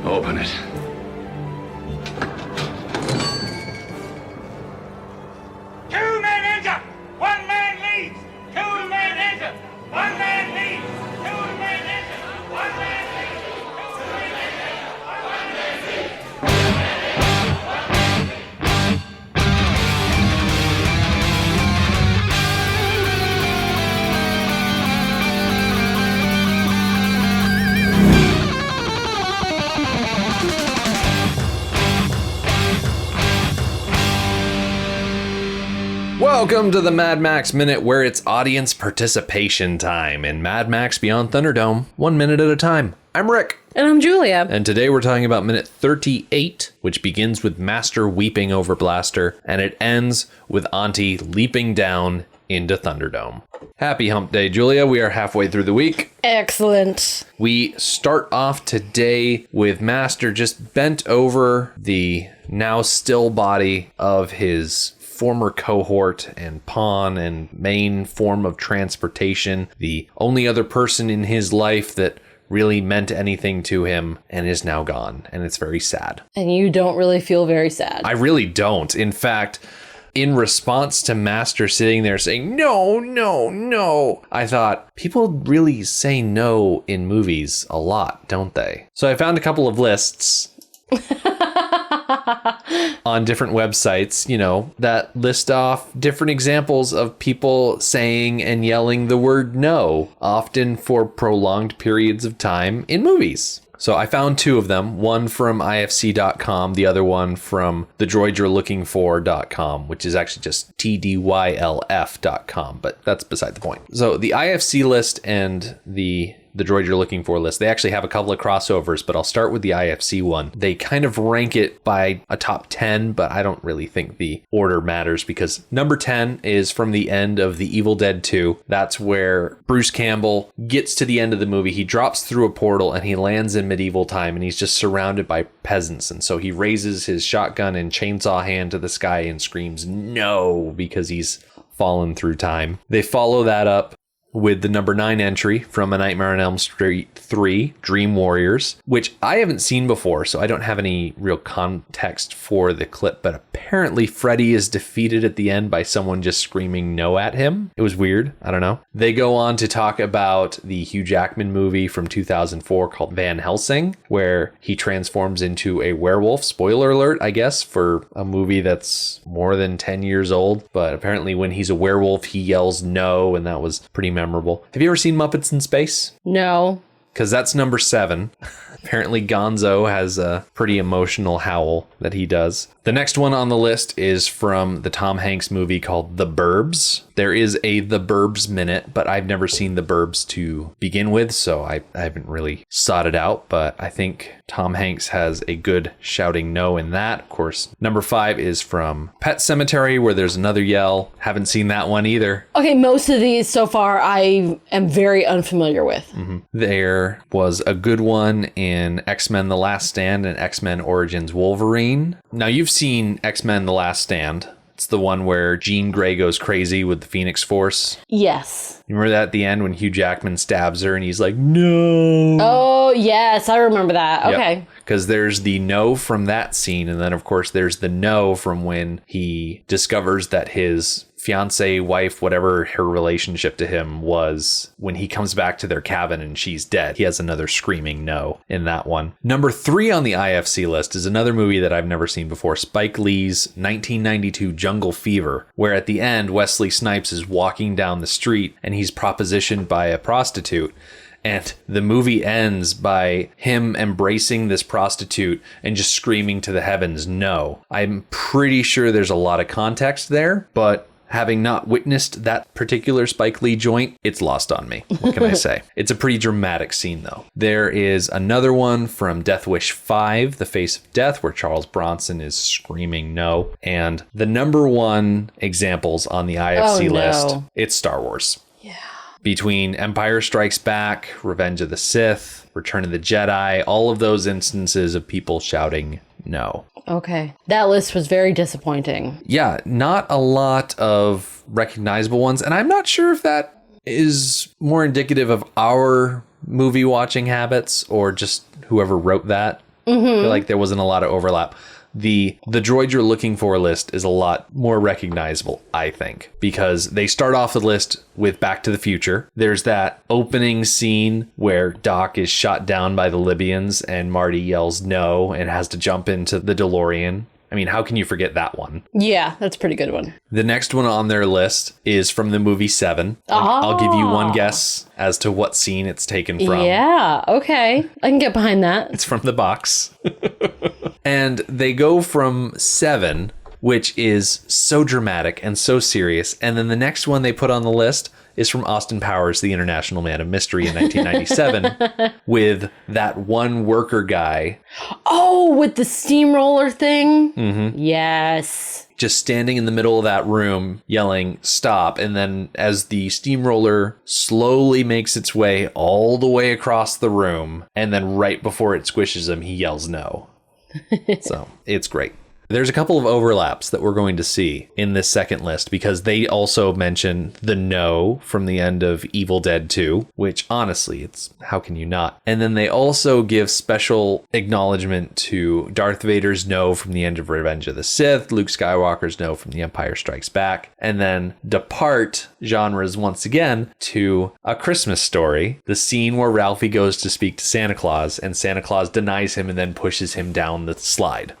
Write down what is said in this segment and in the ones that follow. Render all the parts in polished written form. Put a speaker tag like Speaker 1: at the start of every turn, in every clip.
Speaker 1: Open it.
Speaker 2: Two men enter, one man leaves. Two men enter, one man leaves. Two men enter, one man leaves. Two men enter, one man leaves.
Speaker 3: Welcome to the Mad Max Minute, where it's audience participation time in Mad Max Beyond Thunderdome, 1 minute at a time. I'm Rick.
Speaker 4: And I'm Julia.
Speaker 3: And today we're talking about minute 38, which begins with Master weeping over Blaster, and it ends with Aunty leaping down into Thunderdome. Happy hump day, Julia. We are halfway through the week.
Speaker 4: Excellent.
Speaker 3: We start off today with Master just bent over the now still body of his former cohort and pawn and main form of transportation, the only other person in his life that really meant anything to him, and is now gone, and it's very sad.
Speaker 4: And you don't really feel very sad.
Speaker 3: I really don't. In fact, in response to Master sitting there saying, no, no, no, I thought, people really say no in movies a lot, don't they? So I found a couple of lists on different websites, you know, that list off different examples of people saying and yelling the word no, often for prolonged periods of time in movies. So I found two of them, one from ifc.com, the other one from thedroidyou'relooking.for.com, which is actually just tdylf.com, but that's beside the point. So the IFC list and the Droid You're Looking For list, they actually have a couple of crossovers, but I'll start with the IFC one. They kind of rank it by a top 10, but I don't really think the order matters, because number 10 is from the end of The Evil Dead 2. That's where Bruce Campbell gets to the end of the movie. He drops through a portal and he lands in medieval time, and he's just surrounded by peasants. And so he raises his shotgun and chainsaw hand to the sky and screams no, because he's fallen through time. They follow that up with the number 9 entry from A Nightmare on Elm Street 3, Dream Warriors, which I haven't seen before, so I don't have any real context for the clip, but apparently Freddy is defeated at the end by someone just screaming no at him. It was weird. I don't know. They go on to talk about the Hugh Jackman movie from 2004 called Van Helsing, where he transforms into a werewolf. Spoiler alert, I guess, for a movie that's more than 10 years old, but apparently when he's a werewolf, he yells no, and that was pretty memorable. Have you ever seen Muppets in Space?
Speaker 4: No.
Speaker 3: Because that's number 7. Apparently Gonzo has a pretty emotional howl that he does. The next one on the list is from the Tom Hanks movie called The Burbs. There is a The Burbs minute, but I've never seen The Burbs to begin with, so I haven't really sought it out, but I think Tom Hanks has a good shouting no in that. Of course, number 5 is from Pet Sematary, where there's another yell. Haven't seen that one either.
Speaker 4: Okay, most of these so far I am very unfamiliar with.
Speaker 3: Mm-hmm. There was a good one in X-Men The Last Stand and X-Men Origins Wolverine. Now, you've seen X-Men The Last Stand. It's the one where Jean Grey goes crazy with the Phoenix Force.
Speaker 4: Yes.
Speaker 3: You remember that at the end when Hugh Jackman stabs her and he's like, no.
Speaker 4: Oh, yes, I remember that. Okay.
Speaker 3: Because there's the no from that scene. And then, of course, there's the no from when he discovers that his fiance, wife, whatever her relationship to him was, when he comes back to their cabin and she's dead. He has another screaming no in that one. Number 3 on the IFC list is another movie that I've never seen before, Spike Lee's 1992 Jungle Fever, where at the end, Wesley Snipes is walking down the street and he's propositioned by a prostitute. And the movie ends by him embracing this prostitute and just screaming to the heavens, no. I'm pretty sure there's a lot of context there, but having not witnessed that particular Spike Lee joint, it's lost on me. What can I say? It's a pretty dramatic scene, though. There is another one from Death Wish 5, The Face of Death, where Charles Bronson is screaming no. And the number 1 examples on the IFC list, it's Star Wars.
Speaker 4: Yeah.
Speaker 3: Between Empire Strikes Back, Revenge of the Sith, Return of the Jedi, all of those instances of people shouting no.
Speaker 4: Okay. That list was very disappointing.
Speaker 3: Yeah, not a lot of recognizable ones. And I'm not sure if that is more indicative of our movie watching habits or just whoever wrote that I feel like there wasn't a lot of overlap. The droid you're looking for list is a lot more recognizable, I think, because they start off the list with Back to the Future. There's that opening scene where Doc is shot down by the Libyans and Marty yells no and has to jump into the DeLorean. I mean, how can you forget that one?
Speaker 4: Yeah, that's a pretty good one.
Speaker 3: The next one on their list is from the movie Seven. I'll give you one guess as to what scene it's taken from.
Speaker 4: Yeah, okay. I can get behind that.
Speaker 3: It's from the box. And they go from Seven, which is so dramatic and so serious. And then the next one they put on the list is from Austin Powers, The International Man of Mystery in 1997, with that one worker guy.
Speaker 4: Oh, with the steamroller thing?
Speaker 3: Mm-hmm.
Speaker 4: Yes.
Speaker 3: Just standing in the middle of that room yelling, stop. And then as the steamroller slowly makes its way all the way across the room, and then right before it squishes him, he yells no. So it's great. There's a couple of overlaps that we're going to see in this second list because they also mention the no from the end of Evil Dead 2, which honestly, it's how can you not? And then they also give special acknowledgement to Darth Vader's no from the end of Revenge of the Sith, Luke Skywalker's no from The Empire Strikes Back, and then depart genres once again to A Christmas Story, the scene where Ralphie goes to speak to Santa Claus and Santa Claus denies him and then pushes him down the slide.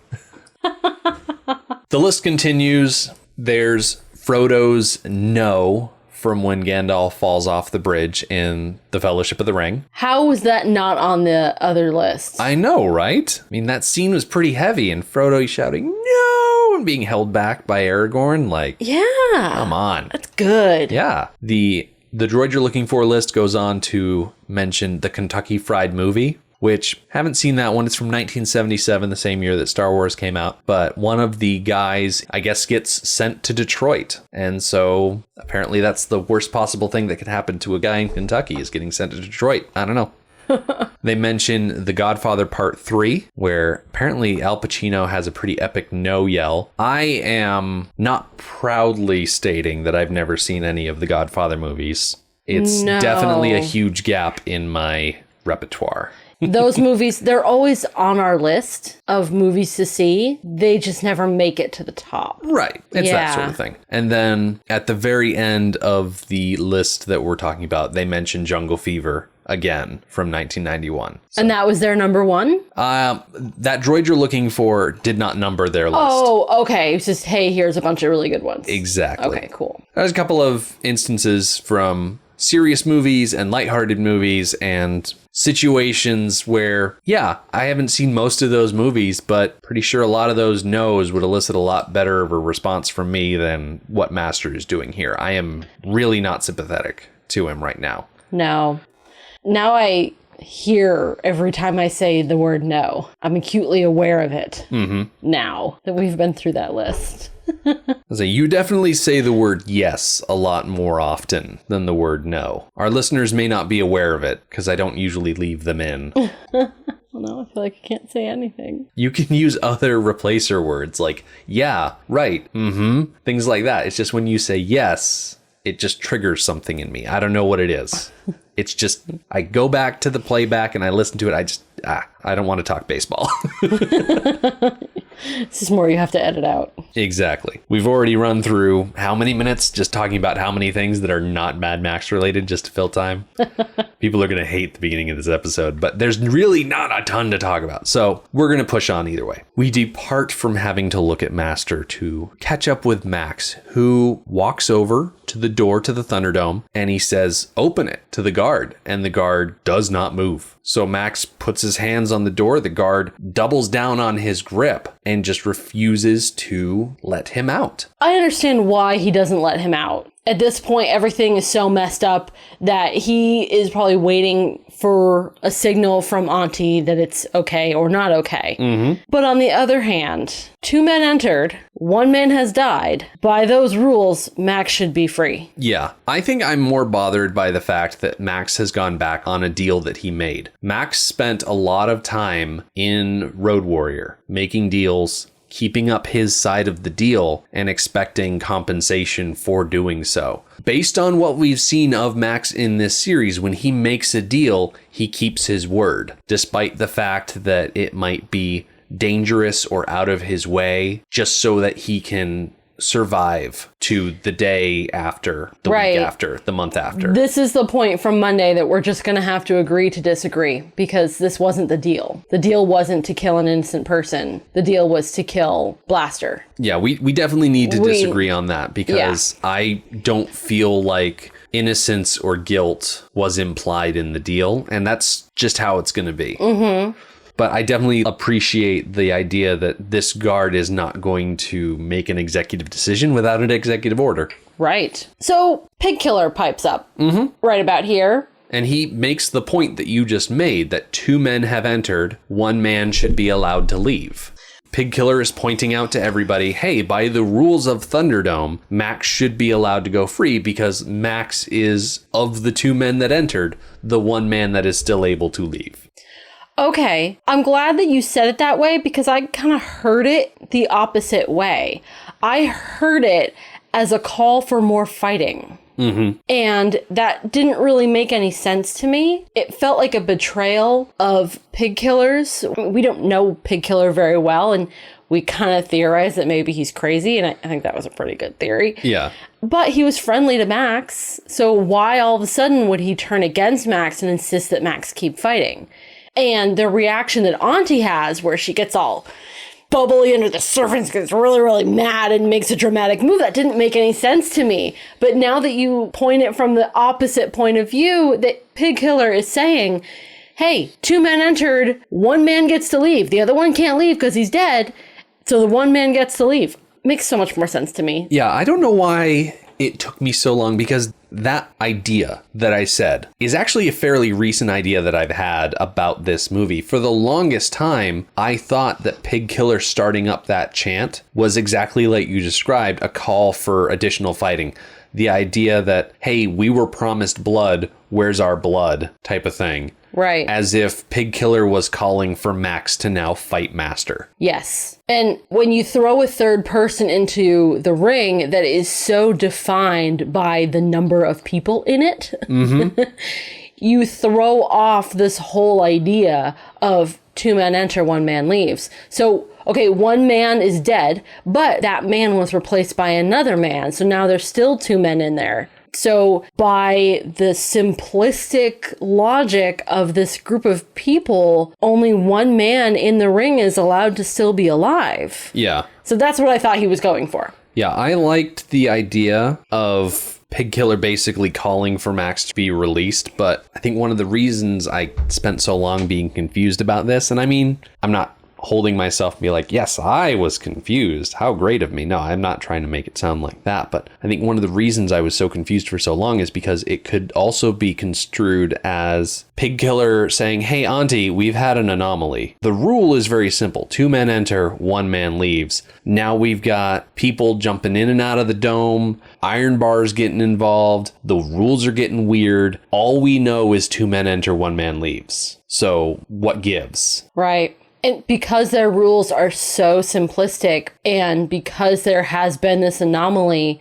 Speaker 3: The list continues. There's Frodo's no from when Gandalf falls off the bridge in The Fellowship of the Ring.
Speaker 4: How was that not on the other list?
Speaker 3: I know, right? I mean, that scene was pretty heavy, and Frodo shouting no and being held back by Aragorn. Like,
Speaker 4: yeah,
Speaker 3: come on.
Speaker 4: That's good.
Speaker 3: Yeah. The droid you're looking for list goes on to mention the Kentucky Fried Movie, which haven't seen that one. It's from 1977, the same year that Star Wars came out. But one of the guys, I guess, gets sent to Detroit. And so apparently that's the worst possible thing that could happen to a guy in Kentucky is getting sent to Detroit. I don't know. They mention The Godfather Part 3, where apparently Al Pacino has a pretty epic no yell. I am not proudly stating that I've never seen any of the Godfather movies. It's definitely a huge gap in my repertoire.
Speaker 4: Those movies, they're always on our list of movies to see. They just never make it to the top.
Speaker 3: Right. It's that sort of thing. And then at the very end of the list that we're talking about, they mention Jungle Fever again from 1991. So,
Speaker 4: and that was their number one?
Speaker 3: That droid you're looking for did not number their list.
Speaker 4: Oh, okay. It's just, hey, here's a bunch of really good ones.
Speaker 3: Exactly.
Speaker 4: Okay, cool.
Speaker 3: There's a couple of instances from serious movies and lighthearted movies and situations where, yeah, I haven't seen most of those movies, but pretty sure a lot of those no's would elicit a lot better of a response from me than what Master is doing here. I am really not sympathetic to him right now.
Speaker 4: No. Now I hear every time I say the word no. I'm acutely aware of it now that we've been through that list.
Speaker 3: So you definitely say the word yes a lot more often than the word no. Our listeners may not be aware of it because I don't usually leave them in.
Speaker 4: Well, now I feel like I can't say anything.
Speaker 3: You can use other replacer words like yeah, right, things like that. It's just when you say yes, it just triggers something in me. I don't know what it is. It's just, I go back to the playback and I listen to it. I don't want to talk baseball.
Speaker 4: This is more you have to edit out.
Speaker 3: Exactly. We've already run through how many minutes just talking about how many things that are not Mad Max related just to fill time. People are going to hate the beginning of this episode, but there's really not a ton to talk about. So we're going to push on either way. We depart from having to look at Master to catch up with Max, who walks over to the door to the Thunderdome and he says, open it to the guard. And the guard does not move. So Max puts his hands on the door. The guard doubles down on his grip and just refuses to let him out.
Speaker 4: I understand why he doesn't let him out. At this point, everything is so messed up that he is probably waiting for a signal from Aunty that it's okay or not okay. But on the other hand, 2 men entered, 1 man has died. By those rules, Max should be free.
Speaker 3: Yeah, I think I'm more bothered by the fact that Max has gone back on a deal that he made. Max spent a lot of time in Road Warrior making deals, keeping up his side of the deal and expecting compensation for doing so. Based on what we've seen of Max in this series, when he makes a deal, he keeps his word, despite the fact that it might be dangerous or out of his way, just so that he can survive to the day after, the week after, the month after.
Speaker 4: This is the point from Monday that we're just going to have to agree to disagree, because this wasn't the deal. The deal wasn't to kill an innocent person. The deal was to kill Blaster.
Speaker 3: Yeah, we definitely need to disagree on that, because I don't feel like innocence or guilt was implied in the deal, and that's just how it's going to be. Mm-hmm. But I definitely appreciate the idea that this guard is not going to make an executive decision without an executive order.
Speaker 4: Right. So Pig Killer pipes up right about here.
Speaker 3: And he makes the point that you just made, that 2 men have entered, 1 man should be allowed to leave. Pig Killer is pointing out to everybody, hey, by the rules of Thunderdome, Max should be allowed to go free because Max is, of the 2 men that entered, the 1 man that is still able to leave.
Speaker 4: Okay, I'm glad that you said it that way, because I kind of heard it the opposite way. I heard it as a call for more fighting. Mm-hmm. And that didn't really make any sense to me. It felt like a betrayal of Pig Killer's. We don't know Pig Killer very well, and we kind of theorized that maybe he's crazy, and I think that was a pretty good theory.
Speaker 3: Yeah.
Speaker 4: But he was friendly to Max, so why all of a sudden would he turn against Max and insist that Max keep fighting? And the reaction that Aunty has, where she gets all bubbly under the surface, gets really, really mad and makes a dramatic move, that didn't make any sense to me. But now that you point it from the opposite point of view, that Pig Killer is saying, hey, 2 men entered, 1 man gets to leave. The other one can't leave because he's dead. So the 1 man gets to leave. Makes so much more sense to me.
Speaker 3: Yeah, I don't know why it took me so long, because that idea that I said is actually a fairly recent idea that I've had about this movie. For the longest time, I thought that Pig Killer starting up that chant was exactly like you described, a call for additional fighting. The idea that, hey, we were promised blood, where's our blood, type of thing.
Speaker 4: Right.
Speaker 3: As if Pig Killer was calling for Max to now fight Master.
Speaker 4: Yes. And when you throw a third person into the ring that is so defined by the number of people in it, you throw off this whole idea of 2 men enter, 1 man leaves. So, okay, 1 man is dead, but that man was replaced by another man. So now there's still 2 men in there. So by the simplistic logic of this group of people, only 1 man in the ring is allowed to still be alive.
Speaker 3: Yeah.
Speaker 4: So that's what I thought he was going for.
Speaker 3: Yeah, I liked the idea of Pig Killer basically calling for Max to be released, but I think one of the reasons I spent so long being confused about this, and I mean, I'm not holding myself and be like, yes, I was confused. How great of me. No, I'm not trying to make it sound like that. But I think one of the reasons I was so confused for so long is because it could also be construed as Pig Killer saying, hey, Aunty, we've had an anomaly. The rule is very simple. 2 men enter, 1 man leaves. Now we've got people jumping in and out of the dome, iron bars getting involved. The rules are getting weird. All we know is 2 men enter, 1 man leaves. So what gives?
Speaker 4: Right. And because their rules are so simplistic, and because there has been this anomaly,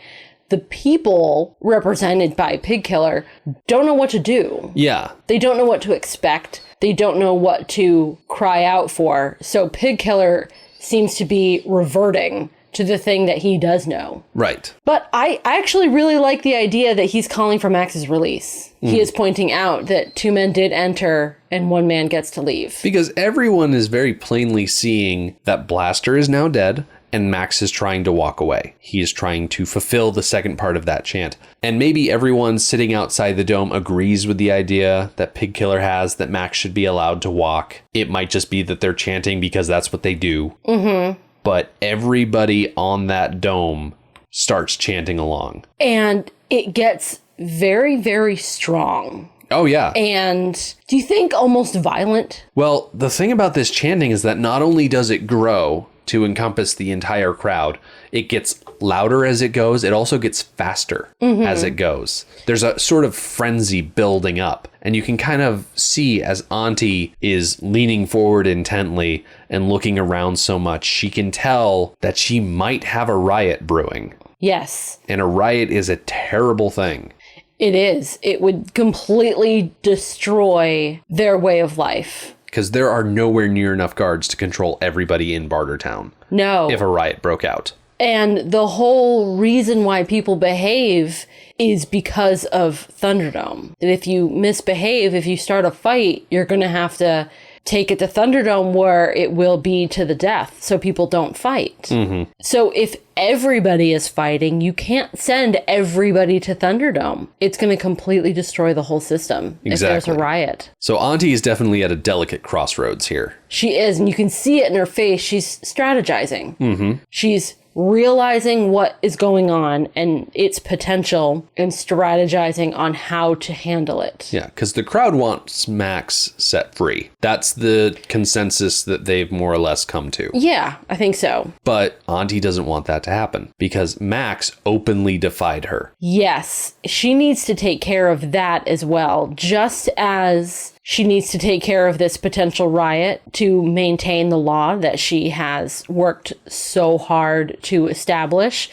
Speaker 4: the people represented by Pig Killer don't know what to do.
Speaker 3: Yeah.
Speaker 4: They don't know what to expect. They don't know what to cry out for. So Pig Killer seems to be reverting to the thing that he does know.
Speaker 3: Right.
Speaker 4: But I actually really like the idea that he's calling for Max's release. He is pointing out that 2 men did enter and 1 man gets to leave.
Speaker 3: Because everyone is very plainly seeing that Blaster is now dead and Max is trying to walk away. He is trying to fulfill the second part of that chant. And maybe everyone sitting outside the dome agrees with the idea that Pig Killer has, that Max should be allowed to walk. It might just be that they're chanting because that's what they do. Mm-hmm. But everybody on that dome starts chanting along.
Speaker 4: And it gets very, very strong.
Speaker 3: Oh, yeah.
Speaker 4: And do you think almost violent?
Speaker 3: Well, the thing about this chanting is that not only does it grow to encompass the entire crowd, it gets louder as it goes. It also gets faster as it goes. There's a sort of frenzy building up And you can kind of see as Aunty is leaning forward intently and looking around so much, she can tell that she might have a riot brewing.
Speaker 4: Yes.
Speaker 3: And a riot is a terrible thing.
Speaker 4: It is. It would completely destroy their way of life.
Speaker 3: Because there are nowhere near enough guards to control everybody in Bartertown.
Speaker 4: No.
Speaker 3: If a riot broke out.
Speaker 4: And the whole reason why people behave is because of Thunderdome. That if you misbehave, if you start a fight, you're going to have to take it to Thunderdome where it will be to the death so people don't fight. Mm-hmm. So if everybody is fighting, you can't send everybody to Thunderdome. It's going to completely destroy the whole system if there's a riot.
Speaker 3: So Aunty is definitely at a delicate crossroads here.
Speaker 4: She is, and you can see it in her face. She's strategizing. Mm-hmm. She's realizing what is going on and its potential and strategizing on how to handle it.
Speaker 3: Yeah, because the crowd wants Max set free. That's the consensus that they've more or less come to.
Speaker 4: Yeah, I think so.
Speaker 3: But Aunty doesn't want that to happen because Max openly defied her.
Speaker 4: Yes, she needs to take care of that as well, just as she needs to take care of this potential riot to maintain the law that she has worked so hard to establish.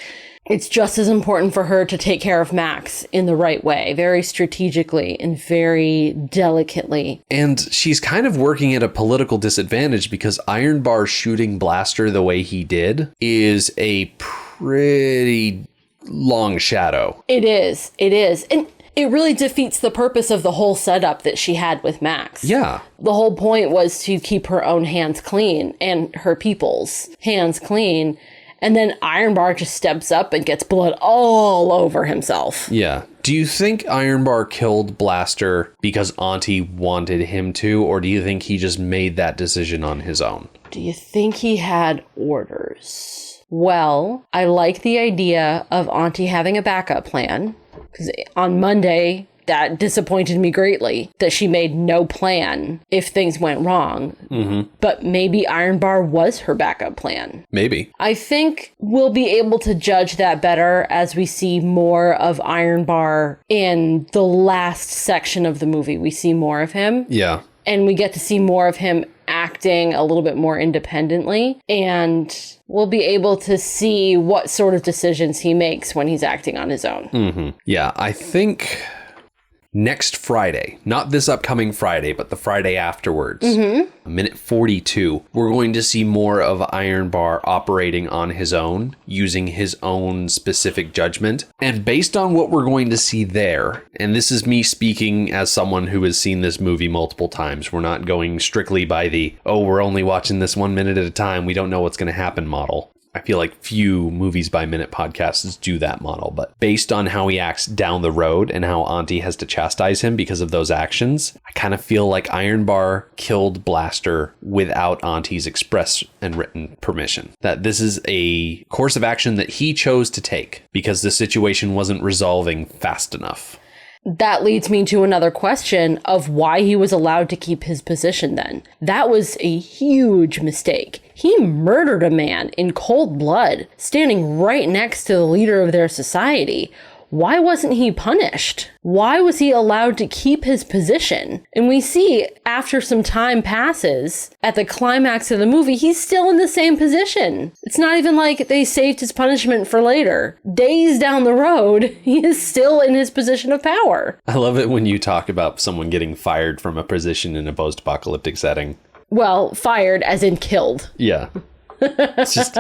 Speaker 4: It's just as important for her to take care of Max in the right way, very strategically and very delicately.
Speaker 3: And she's kind of working at a political disadvantage because Iron Bar shooting Blaster the way he did is a pretty long shadow.
Speaker 4: It is. It is. And it really defeats the purpose of the whole setup that she had with Max.
Speaker 3: Yeah.
Speaker 4: The whole point was to keep her own hands clean and her people's hands clean. And then Iron Bar just steps up and gets blood all over himself.
Speaker 3: Yeah. Do you think Iron Bar killed Blaster because Aunty wanted him to, or do you think he just made that decision on his own?
Speaker 4: Do you think he had orders? Well, I like the idea of Aunty having a backup plan. Because on Monday, that disappointed me greatly that she made no plan if things went wrong. Mm-hmm. But maybe Iron Bar was her backup plan.
Speaker 3: Maybe.
Speaker 4: I think we'll be able to judge that better as we see more of Iron Bar in the last section of the movie. We see more of him.
Speaker 3: Yeah.
Speaker 4: And we get to see more of him acting a little bit more independently. And we'll be able to see what sort of decisions he makes when he's acting on his own.
Speaker 3: Mm-hmm. Yeah, I think next Friday, not this upcoming Friday, but the Friday afterwards, minute 42, we're going to see more of Iron Bar operating on his own, using his own specific judgment. And based on what we're going to see there, and this is me speaking as someone who has seen this movie multiple times, we're not going strictly by the, oh, we're only watching this 1 minute at a time, we don't know what's going to happen model. I feel like few movies by minute podcasts do that model, but based on how he acts down the road and how Aunty has to chastise him because of those actions, I kind of feel like Iron Bar killed Blaster without Auntie's express and written permission. That this is a course of action that he chose to take because the situation wasn't resolving fast enough.
Speaker 4: That leads me to another question of why he was allowed to keep his position then. That was a huge mistake. He murdered a man in cold blood, standing right next to the leader of their society. Why wasn't he punished? Why was he allowed to keep his position? And we see after some time passes, at the climax of the movie, he's still in the same position. It's not even like they saved his punishment for later. Days down the road, he is still in his position of power.
Speaker 3: I love it when you talk about someone getting fired from a position in a post-apocalyptic setting.
Speaker 4: Well, fired as in killed.
Speaker 3: Yeah. It's just,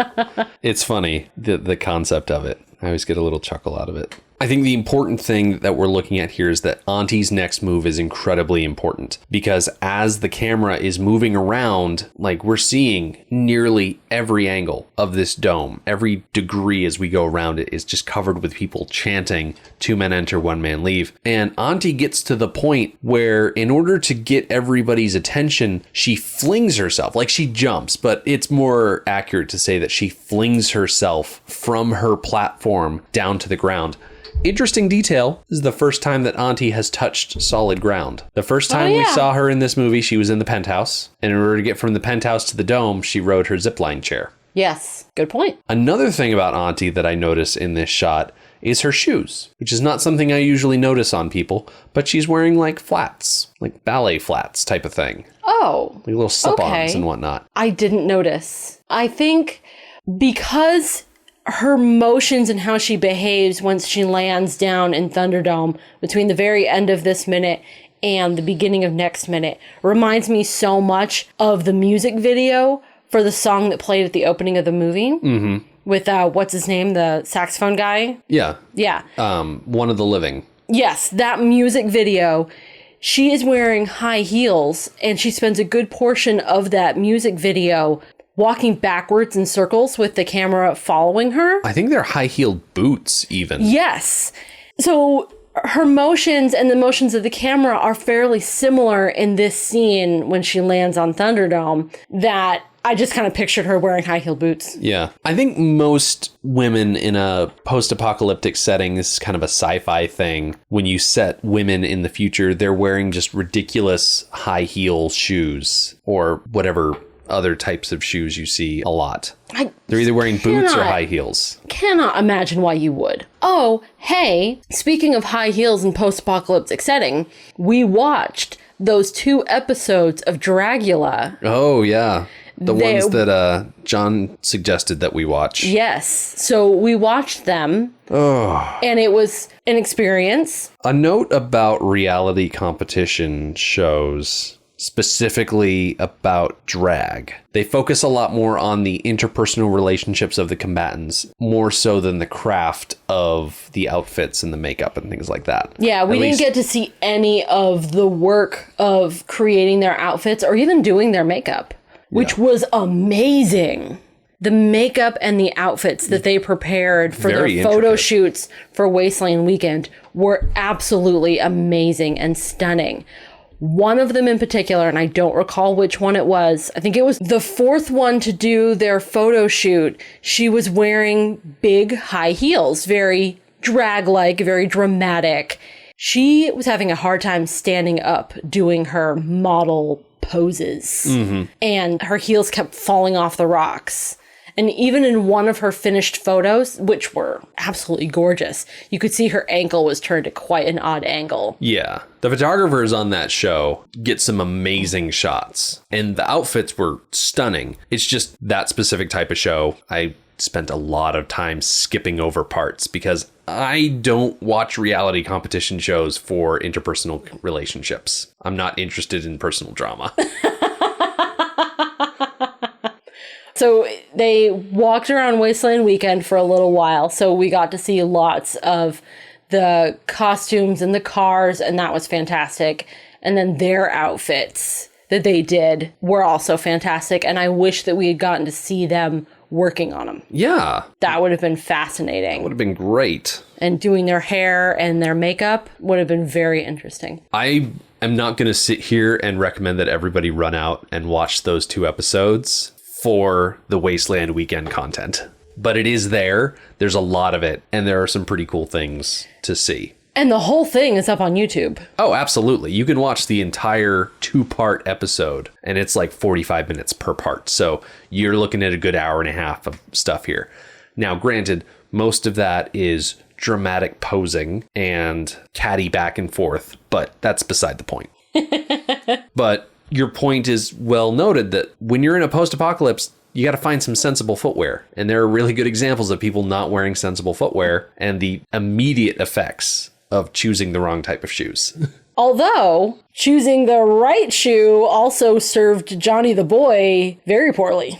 Speaker 3: it's funny, the concept of it. I always get a little chuckle out of it. I think the important thing that we're looking at here is that Auntie's next move is incredibly important because as the camera is moving around, like we're seeing nearly every angle of this dome, every degree as we go around it is just covered with people chanting, 2 men enter, 1 man leave. And Aunty gets to the point where in order to get everybody's attention, she flings herself, like she jumps, but it's more accurate to say that she flings herself from her platform down to the ground. Interesting detail, this is the first time that Aunty has touched solid ground. The first time we saw her in this movie, she was in the penthouse. And in order to get from the penthouse to the dome, she rode her zipline chair.
Speaker 4: Yes, good point.
Speaker 3: Another thing about Aunty that I notice in this shot is her shoes, which is not something I usually notice on people, but she's wearing like flats, like ballet flats type of thing.
Speaker 4: Oh.
Speaker 3: Like little slip-ons and whatnot.
Speaker 4: I didn't notice. I think because her motions and how she behaves once she lands down in Thunderdome between the very end of this minute and the beginning of next minute reminds me so much of the music video for the song that played at the opening of the movie with, what's his name, the saxophone guy?
Speaker 3: Yeah.
Speaker 4: Yeah.
Speaker 3: One of the Living.
Speaker 4: Yes, that music video. She is wearing high heels, and she spends a good portion of that music video walking backwards in circles with the camera following her.
Speaker 3: I think they're high-heeled boots, even.
Speaker 4: Yes. So her motions and the motions of the camera are fairly similar in this scene when she lands on Thunderdome, that I just kind of pictured her wearing high-heeled boots.
Speaker 3: Yeah. I think most women in a post-apocalyptic setting, this is kind of a sci-fi thing. When you set women in the future, they're wearing just ridiculous high-heel shoes or whatever other types of shoes you see a lot. They're either wearing boots or high heels.
Speaker 4: Cannot imagine why you would. Oh, hey, speaking of high heels in post-apocalyptic setting, we watched those 2 episodes of Dragula.
Speaker 3: Oh, yeah. The ones that John suggested that we watch.
Speaker 4: Yes. So we watched them.
Speaker 3: Oh.
Speaker 4: And it was an experience.
Speaker 3: A note about reality competition shows, specifically about drag. They focus a lot more on the interpersonal relationships of the combatants, more so than the craft of the outfits and the makeup and things like that.
Speaker 4: Yeah, we didn't get to see any of the work of creating their outfits or even doing their makeup, which was amazing. The makeup and the outfits that they prepared for their photo shoots for Wasteland Weekend were absolutely amazing and stunning. One of them in particular, and I don't recall which one it was, I think it was the 4th one to do their photo shoot. She was wearing big high heels, very drag-like, very dramatic. She was having a hard time standing up doing her model poses. And her heels kept falling off the rocks. And even in one of her finished photos, which were absolutely gorgeous, you could see her ankle was turned at quite an odd angle.
Speaker 3: Yeah. The photographers on that show get some amazing shots. And the outfits were stunning. It's just that specific type of show. I spent a lot of time skipping over parts because I don't watch reality competition shows for interpersonal relationships. I'm not interested in personal drama.
Speaker 4: So they walked around Wasteland Weekend for a little while. So we got to see lots of the costumes and the cars, and that was fantastic. And then their outfits that they did were also fantastic. And I wish that we had gotten to see them working on them.
Speaker 3: Yeah.
Speaker 4: That would have been fascinating.
Speaker 3: Would have been great.
Speaker 4: And doing their hair and their makeup would have been very interesting.
Speaker 3: I am not going to sit here and recommend that everybody run out and watch those 2 episodes for the Wasteland Weekend content. But it is there. There's a lot of it. And there are some pretty cool things to see.
Speaker 4: And the whole thing is up on YouTube.
Speaker 3: Oh, absolutely. You can watch the entire 2-part episode. And it's like 45 minutes per part. So you're looking at a good hour and a half of stuff here. Now, granted, most of that is dramatic posing and catty back and forth. But that's beside the point. But your point is well noted that when you're in a post-apocalypse, you got to find some sensible footwear. And there are really good examples of people not wearing sensible footwear and the immediate effects of choosing the wrong type of shoes.
Speaker 4: Although choosing the right shoe also served Johnny the boy very poorly.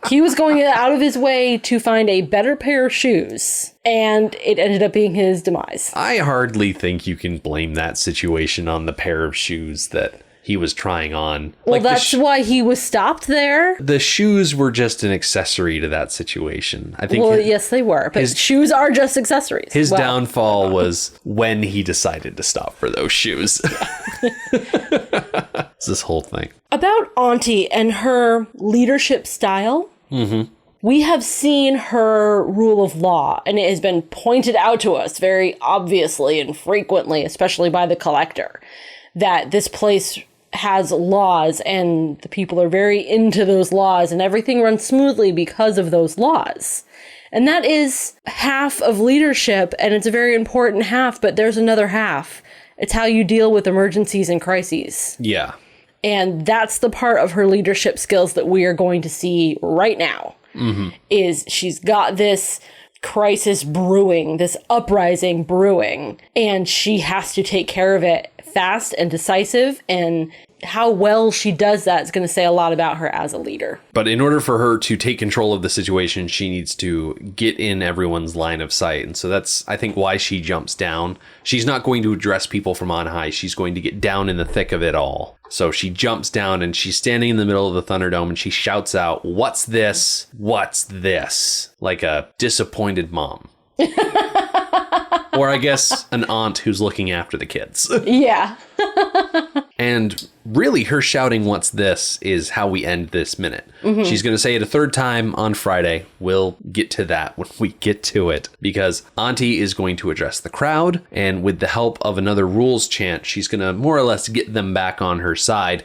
Speaker 4: He was going out of his way to find a better pair of shoes, and it ended up being his demise.
Speaker 3: I hardly think you can blame that situation on the pair of shoes that he was trying on.
Speaker 4: Well, that's why he was stopped there.
Speaker 3: The shoes were just an accessory to that situation. I think.
Speaker 4: Well, yes, they were, but shoes are just accessories.
Speaker 3: His downfall was when he decided to stop for those shoes. It's this whole thing.
Speaker 4: About Aunty and her leadership style. We have seen her rule of law, and it has been pointed out to us very obviously and frequently, especially by the collector, that this place has laws, and the people are very into those laws, and everything runs smoothly because of those laws. And that is half of leadership, and it's a very important half, but there's another half. It's how you deal with emergencies and crises.
Speaker 3: Yeah.
Speaker 4: And that's the part of her leadership skills that we are going to see right now. Is she's got this crisis brewing, this uprising brewing, and she has to take care of it fast and decisive, and how well she does that is going to say a lot about her as a leader.
Speaker 3: But in order for her to take control of the situation, she needs to get in everyone's line of sight. And so that's, I think, why she jumps down. She's not going to address people from on high. She's going to get down in the thick of it all. So she jumps down and she's standing in the middle of the Thunderdome and she shouts out, "What's this? What's this?" Like a disappointed mom. Or I guess an aunt who's looking after the kids.
Speaker 4: Yeah.
Speaker 3: And really, her shouting, "What's this?" is how we end this minute. She's going to say it a third time on Friday. We'll get to that when we get to it, because Aunty is going to address the crowd. And with the help of another rules chant, she's going to more or less get them back on her side.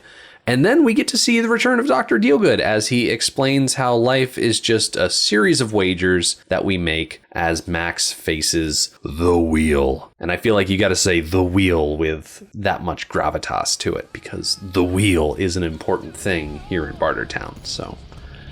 Speaker 3: And then we get to see the return of Dr. Dealgood as he explains how life is just a series of wagers that we make as Max faces the wheel. And I feel like you got to say the wheel with that much gravitas to it, because the wheel is an important thing here in Bartertown. So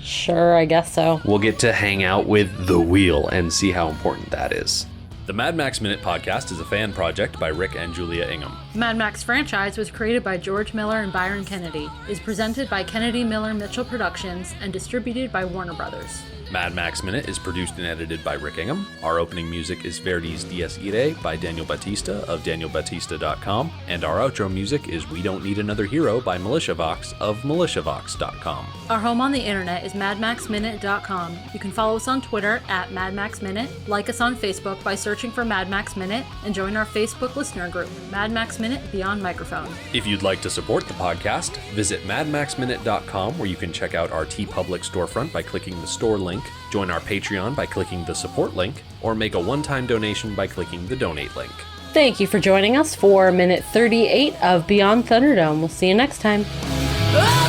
Speaker 4: Sure, I guess so.
Speaker 3: we'll get to hang out with the wheel and see how important that is.
Speaker 1: The Mad Max Minute podcast is a fan project by Rick and Julia Ingham.
Speaker 5: Mad Max franchise was created by George Miller and Byron Kennedy, is presented by Kennedy Miller Mitchell Productions, and distributed by Warner Brothers.
Speaker 1: Mad Max Minute is produced and edited by Rick Ingham. Our opening music is Verdi's Dies Irae by Daniel Batista of danielbatista.com, and our outro music is We Don't Need Another Hero by MilitiaVox of militiavox.com.
Speaker 5: Our home on the internet is madmaxminute.com. You can follow us on Twitter at madmaxminute, like us on Facebook by searching for Mad Max Minute, and join our Facebook listener group, Mad Max Minute Beyond Microphone.
Speaker 1: If you'd like to support the podcast, visit madmaxminute.com, where you can check out our TeePublic storefront by clicking the store link, join our Patreon by clicking the support link, or make a one-time donation by clicking the donate link.
Speaker 4: Thank you for joining us for minute 38 of Beyond Thunderdome. We'll see you next time.
Speaker 5: Ah!